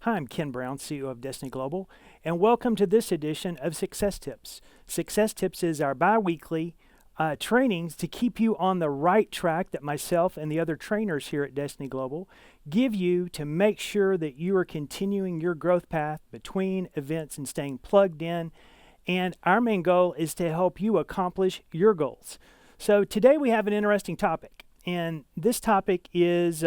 Hi, I'm Ken Brown, CEO of Destiny Global, and welcome to this edition of Success Tips. Success Tips is our bi-weekly trainings to keep you on the right track that myself and the other trainers here at Destiny Global give you to make sure that you are continuing your growth path between events and staying plugged in. And our main goal is to help you accomplish your goals. So today we have an interesting topic. And this topic is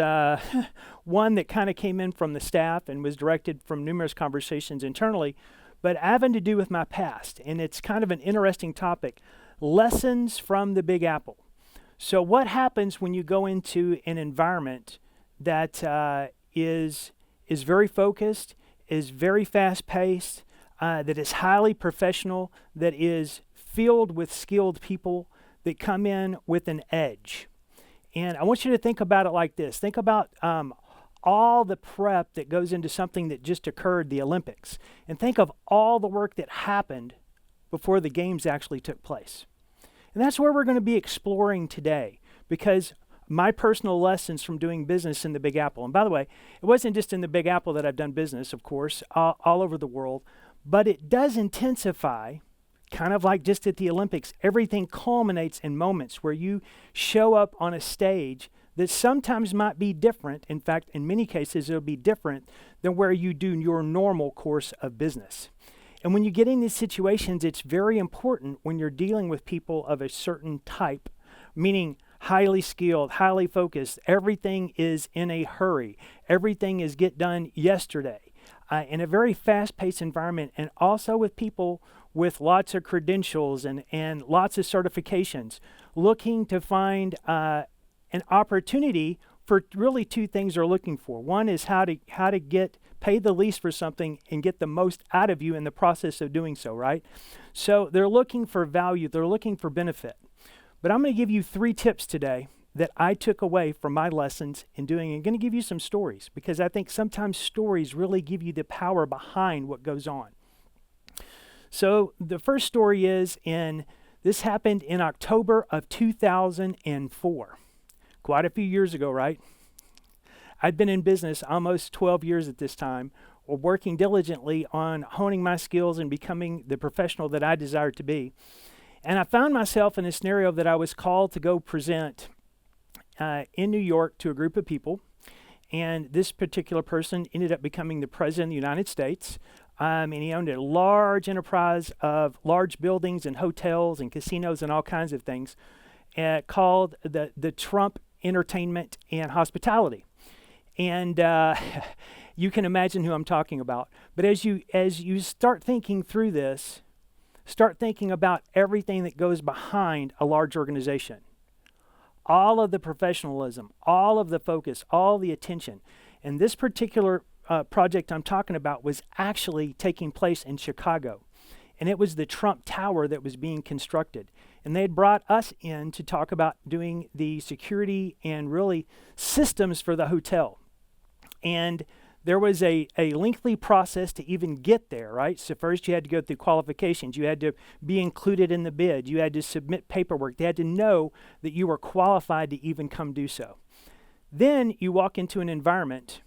one that kind of came in from the staff and was directed from numerous conversations internally, but having to do with my past. And it's kind of an interesting topic, lessons from the Big Apple. So what happens when you go into an environment that is very focused, is very fast-paced, that is highly professional, that is filled with skilled people that come in with an edge? And I want you to think about it like this. Think about all the prep that goes into something that just occurred, the Olympics. And think of all the work that happened before the games actually took place. And that's where we're going to be exploring today, because my personal lessons from doing business in the Big Apple. And by the way, it wasn't just in the Big Apple that I've done business, of course, all over the world, but it does intensify. Kind of like just at the Olympics, everything culminates in moments where you show up on a stage that sometimes might be different. In fact, in many cases, it'll be different than where you do your normal course of business. And when you get in these situations, it's very important when you're dealing with people of a certain type, meaning highly skilled, highly focused. Everything is in a hurry. Everything is get done yesterday. In a very fast-paced environment, and also with people with lots of credentials and lots of certifications, looking to find an opportunity for really two things they're looking for. One is how to get pay the least for something and get the most out of you in the process of doing so, right? So they're looking for value, they're looking for benefit. But I'm going to give you 3 tips today that I took away from my lessons in doing. I'm going to give you some stories, because I think sometimes stories really give you the power behind what goes on. So the first story is this happened in October of 2004. Quite a few years ago, right? I'd been in business almost 12 years at this time, working diligently on honing my skills and becoming the professional that I desired to be. And I found myself in a scenario that I was called to go present in New York to a group of people. And this particular person ended up becoming the President of the United States. And he owned a large enterprise of large buildings and hotels and casinos and all kinds of things, called the Trump Entertainment and Hospitality. And you can imagine who I'm talking about. But as you start thinking through this, start thinking about everything that goes behind a large organization. All of the professionalism, all of the focus, all the attention. And this particular project I'm talking about was actually taking place in Chicago. And it was the Trump Tower that was being constructed. And they had brought us in to talk about doing the security and really systems for the hotel. And there was a lengthy process to even get there, right? So first you had to go through qualifications. You had to be included in the bid. You had to submit paperwork. They had to know that you were qualified to even come do so. Then you walk into an environment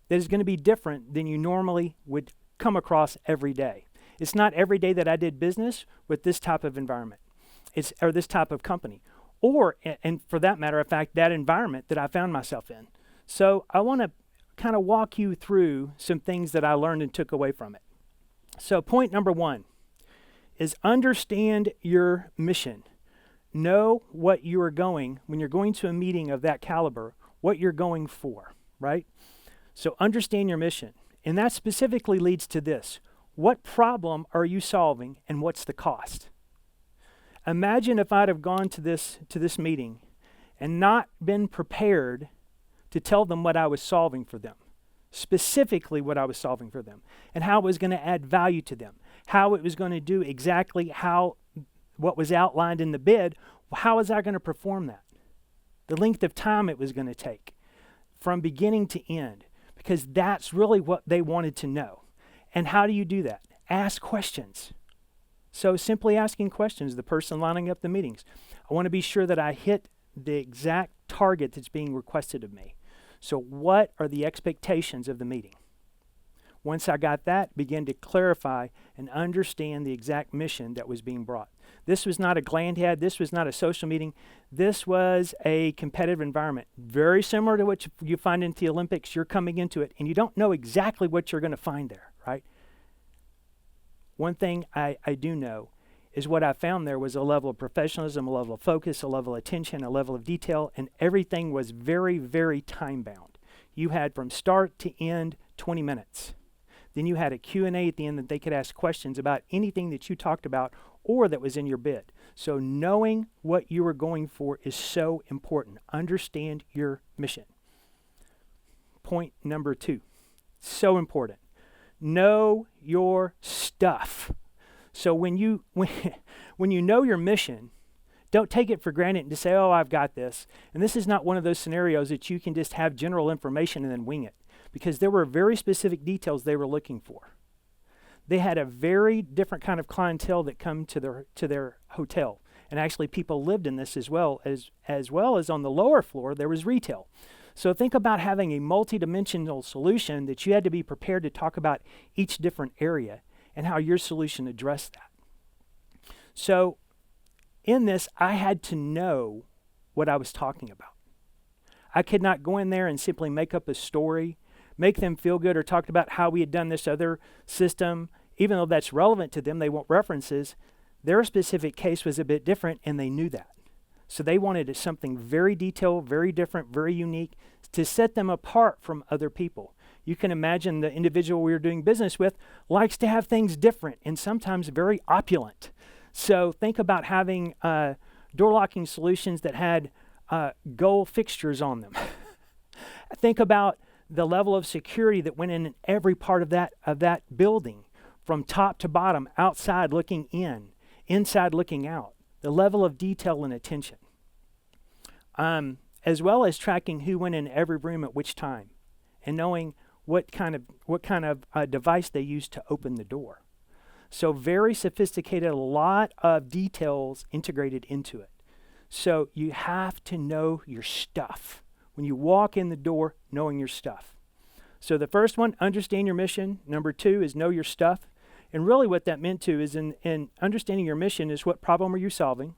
that is going to be different than you normally would come across every day. It's not every day that I did business with this type of environment, or this type of company, or, and for that matter of fact, that environment that I found myself in. So I want to kind of walk you through some things that I learned and took away from it. So point number 1 is understand your mission. Know what you are going, when you're going to a meeting of that caliber, what you're going for, right? So understand your mission. And that specifically leads to this. What problem are you solving, and what's the cost? Imagine if I'd have gone to this meeting and not been prepared to tell them what I was solving for them, specifically what I was solving for them, and how it was going to add value to them, how it was going to do exactly what was outlined in the bid. How was I going to perform that? The length of time it was going to take from beginning to end, because that's really what they wanted to know. And how do you do that? Ask questions. So simply asking questions, the person lining up the meetings. I want to be sure that I hit the exact target that's being requested of me. So what are the expectations of the meeting? Once I got that, began to clarify and understand the exact mission that was being brought. This was not a gland head. This was not a social meeting. This was a competitive environment, very similar to what you find in the Olympics. You're coming into it, and you don't know exactly what you're going to find there, right? One thing I do know is what I found there was a level of professionalism, a level of focus, a level of attention, a level of detail, and everything was very, very time-bound. You had from start to end 20 minutes. Then you had a Q&A at the end that they could ask questions about anything that you talked about or that was in your bid. So knowing what you were going for is so important. Understand your mission. Point number 2, so important. Know your stuff. So when you know your mission, don't take it for granted and just say, oh, I've got this. And this is not one of those scenarios that you can just have general information and then wing it, because there were very specific details they were looking for. They had a very different kind of clientele that come to their hotel. And actually people lived in this as well as on the lower floor, there was retail. So think about having a multidimensional solution that you had to be prepared to talk about each different area and how your solution addressed that. So in this, I had to know what I was talking about. I could not go in there and simply make up a story, make them feel good, or talk about how we had done this other system. Even though that's relevant to them, they want references. Their specific case was a bit different, and they knew that. So they wanted something very detailed, very different, very unique to set them apart from other people. You can imagine the individual we were doing business with likes to have things different and sometimes very opulent. So think about having door locking solutions that had gold fixtures on them. Think about the level of security that went in every part of that building, from top to bottom, outside looking in, inside looking out. The level of detail and attention, as well as tracking who went in every room at which time, and knowing what kind of device they used to open the door. So very sophisticated, a lot of details integrated into it. So you have to know your stuff. When you walk in the door, knowing your stuff. So the first one, understand your mission. Number 2 is know your stuff. And really what that meant to is in understanding your mission is what problem are you solving.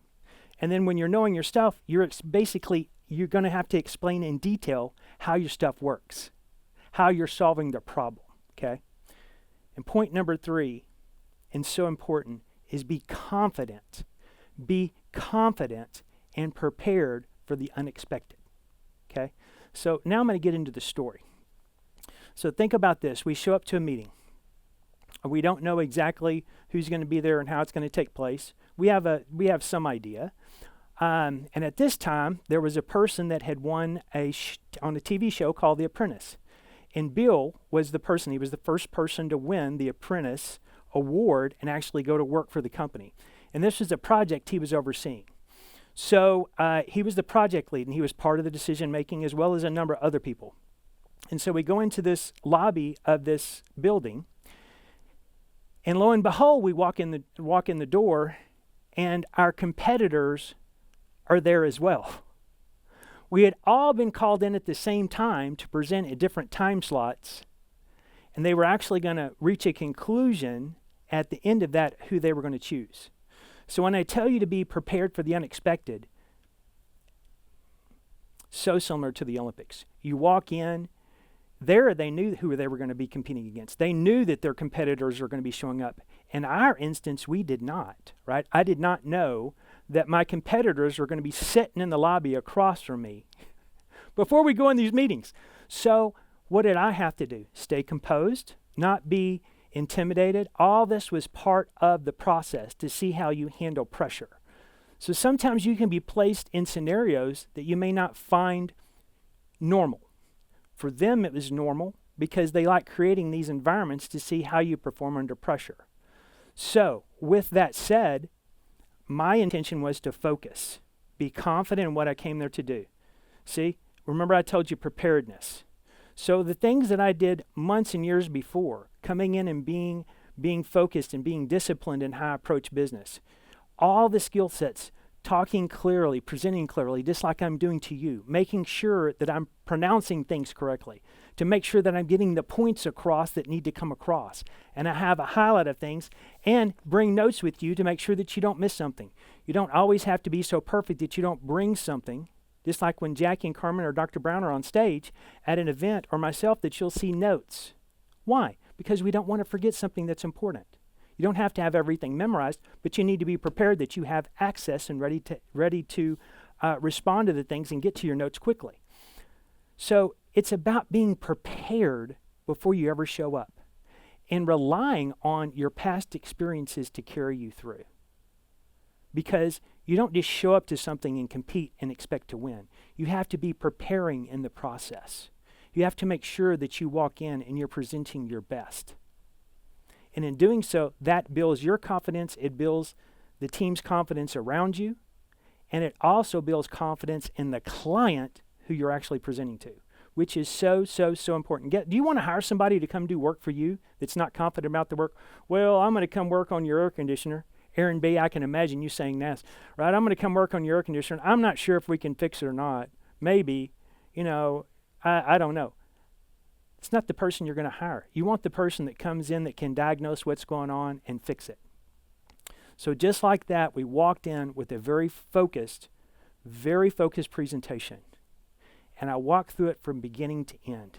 And then when you're knowing your stuff, you're going to have to explain in detail how your stuff works, how you're solving the problem, okay? And point number 3, and so important, is be confident. Be confident and prepared for the unexpected, okay? So now I'm going to get into the story. So think about this. We show up to a meeting. We don't know exactly who's going to be there and how it's going to take place. We have some idea. And at this time, there was a person that had won on a TV show called The Apprentice. And Bill was the person. He was the first person to win the Apprentice award and actually go to work for the company. And this was a project he was overseeing. So he was the project lead, and he was part of the decision making as well as a number of other people. And so we go into this lobby of this building, and lo and behold, we walk in the door, and our competitors are there as well. We had all been called in at the same time to present at different time slots, and they were actually going to reach a conclusion at the end of that who they were going to choose. So when I tell you to be prepared for the unexpected, so similar to the Olympics. You walk in, there they knew who they were going to be competing against. They knew that their competitors were going to be showing up. In our instance, we did not, right? I did not know that my competitors were going to be sitting in the lobby across from me before we go in these meetings. So what did I have to do? Stay composed, not be intimidated. All this was part of the process to see how you handle pressure. So sometimes you can be placed in scenarios that you may not find normal. For them, it was normal because they like creating these environments to see how you perform under pressure. So with that said, my intention was to focus, be confident in what I came there to do. See, remember I told you preparedness. So the things that I did months and years before, coming in and being focused and being disciplined in how I approach business, all the skill sets, talking clearly, presenting clearly, just like I'm doing to you, making sure that I'm pronouncing things correctly, to make sure that I'm getting the points across that need to come across. And I have a highlight of things and bring notes with you to make sure that you don't miss something. You don't always have to be so perfect that you don't bring something. Just like when Jackie and Carmen or Dr. Brown are on stage at an event, or myself, that you'll see notes. Why? Because we don't want to forget something that's important. You don't have to have everything memorized, but you need to be prepared that you have access and ready to respond to the things and get to your notes quickly. So it's about being prepared before you ever show up and relying on your past experiences to carry you through. Because you don't just show up to something and compete and expect to win. You have to be preparing in the process. You have to make sure that you walk in and you're presenting your best. And in doing so, that builds your confidence, it builds the team's confidence around you, and it also builds confidence in the client who you're actually presenting to, which is so important. Do you want to hire somebody to come do work for you that's not confident about the work? Well, I'm going to come work on your air conditioner. Aaron B., I can imagine you saying this, right? I'm going to come work on your air conditioner. I'm not sure if we can fix it or not. Maybe, I don't know. It's not the person you're going to hire. You want the person that comes in that can diagnose what's going on and fix it. So just like that, we walked in with a very focused presentation. And I walked through it from beginning to end.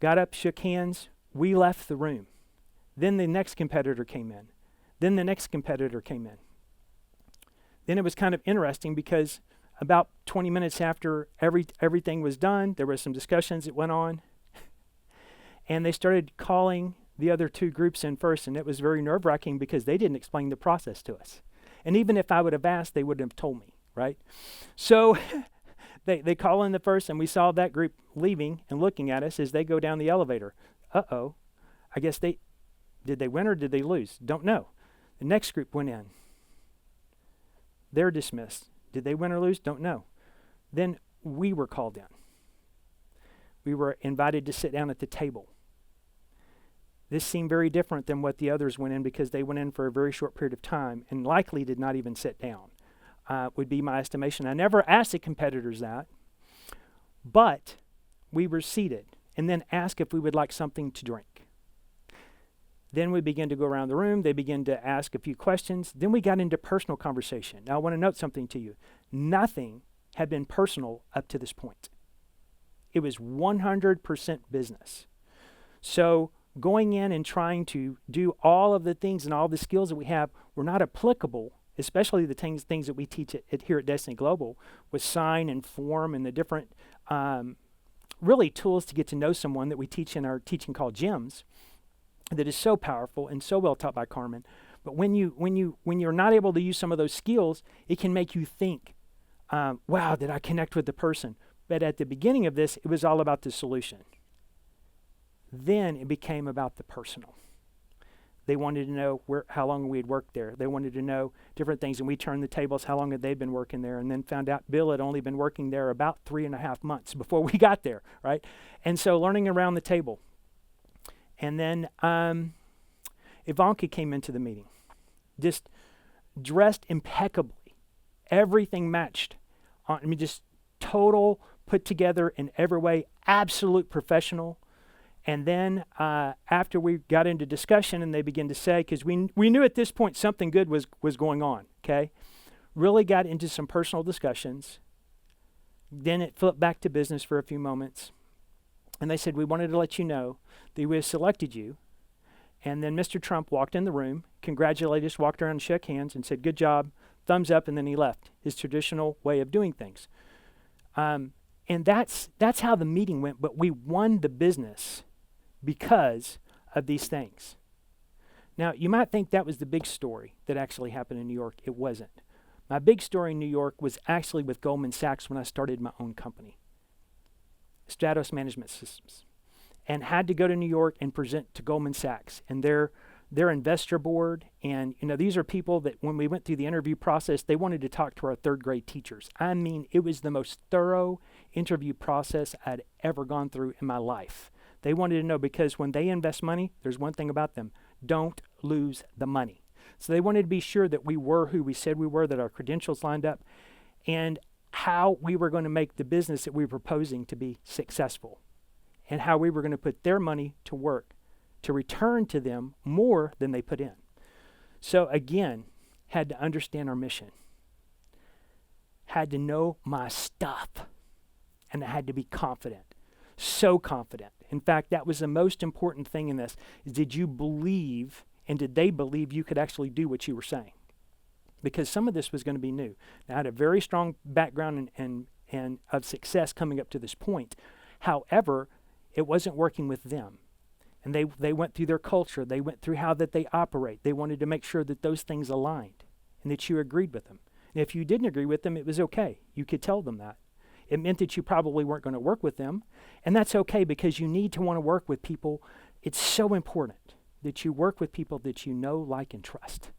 Got up, shook hands. We left the room. Then the next competitor came in. Then the next competitor came in. Then it was kind of interesting because about 20 minutes after everything was done, there were some discussions that went on. And they started calling the other two groups in first, and it was very nerve-wracking because they didn't explain the process to us. And even if I would have asked, they wouldn't have told me, right? So they call in the first, and we saw that group leaving and looking at us as they go down the elevator. Uh-oh. I guess did they win or did they lose? Don't know. The next group went in. They're dismissed. Did they win or lose? Don't know. Then we were called in. We were invited to sit down at the table. This seemed very different than what the others went in because they went in for a very short period of time and likely did not even sit down, would be my estimation. I never asked the competitors that, but we were seated and then asked if we would like something to drink. Then we began to go around the room. They began to ask a few questions. Then we got into personal conversation. Now, I want to note something to you. Nothing had been personal up to this point. It was 100% business. So going in and trying to do all of the things and all the skills that we have were not applicable, especially the things that we teach here at Destiny Global with sign and form and the different really tools to get to know someone that we teach in our teaching called GEMS. That is so powerful and so well taught by Carmen. But when you're not able to use some of those skills, it can make you think, wow, did I connect with the person? But at the beginning of this, it was all about the solution. Then it became about the personal. They wanted to know how long we had worked there. They wanted to know different things, and we turned the tables, how long had they been working there, and then found out Bill had only been working there about 3.5 months before we got there, right? And so learning around the table. And then Ivanka came into the meeting, just dressed impeccably. Everything matched. Just total, put together in every way, absolute professional. And then after we got into discussion and they began to say, because we knew at this point something good was going on, okay? Really got into some personal discussions. Then it flipped back to business for a few moments. And they said, we wanted to let you know that we have selected you. And then Mr. Trump walked in the room, congratulated us, walked around and shook hands and said, good job, thumbs up, and then he left, his traditional way of doing things. And that's how the meeting went, but we won the business because of these things. Now, you might think that was the big story that actually happened in New York. It wasn't. My big story in New York was actually with Goldman Sachs when I started my own company, Stratos Management Systems, and had to go to New York and present to Goldman Sachs and their investor board. And these are people that when we went through the interview process, they wanted to talk to our third grade teachers. I mean, it was the most thorough interview process I'd ever gone through in my life. They wanted to know, because when they invest money, there's one thing about them: don't lose the money. So they wanted to be sure that we were who we said we were, that our credentials lined up. And how we were going to make the business that we were proposing to be successful, and how we were going to put their money to work to return to them more than they put in. So again, had to understand our mission, had to know my stuff, and I had to be confident, so confident. In fact, that was the most important thing in this, is did you believe and did they believe you could actually do what you were saying? Because some of this was going to be new. Now, I had a very strong background and of success coming up to this point. However, it wasn't working with them. And they went through their culture. They went through how that they operate. They wanted to make sure that those things aligned and that you agreed with them. And if you didn't agree with them, it was okay. You could tell them that. It meant that you probably weren't going to work with them. And that's okay, because you need to want to work with people. It's so important that you work with people that you know, like, and trust.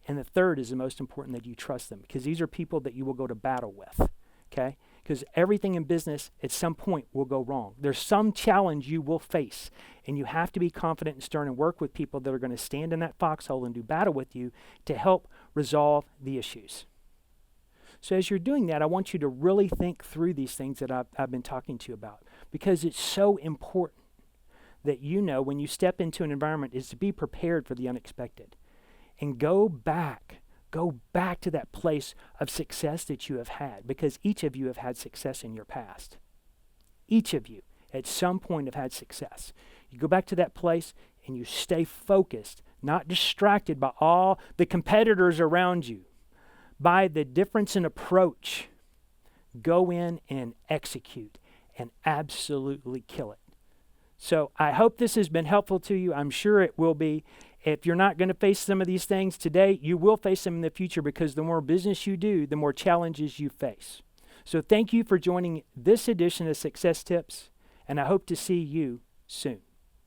And the third is the most important, that you trust them, because these are people that you will go to battle with, okay? Because everything in business at some point will go wrong. There's some challenge you will face, and you have to be confident and stern and work with people that are going to stand in that foxhole and do battle with you to help resolve the issues. So as you're doing that, I want you to really think through these things that I've been talking to you about, because it's so important that you know when you step into an environment is to be prepared for the unexpected. And go back to that place of success that you have had, because each of you have had success in your past. Each of you at some point have had success. You go back to that place and you stay focused, not distracted by all the competitors around you, by the difference in approach. Go in and execute and absolutely kill it. So I hope this has been helpful to you. I'm sure it will be. If you're not going to face some of these things today, you will face them in the future, because the more business you do, the more challenges you face. So thank you for joining this edition of Success Tips, and I hope to see you soon.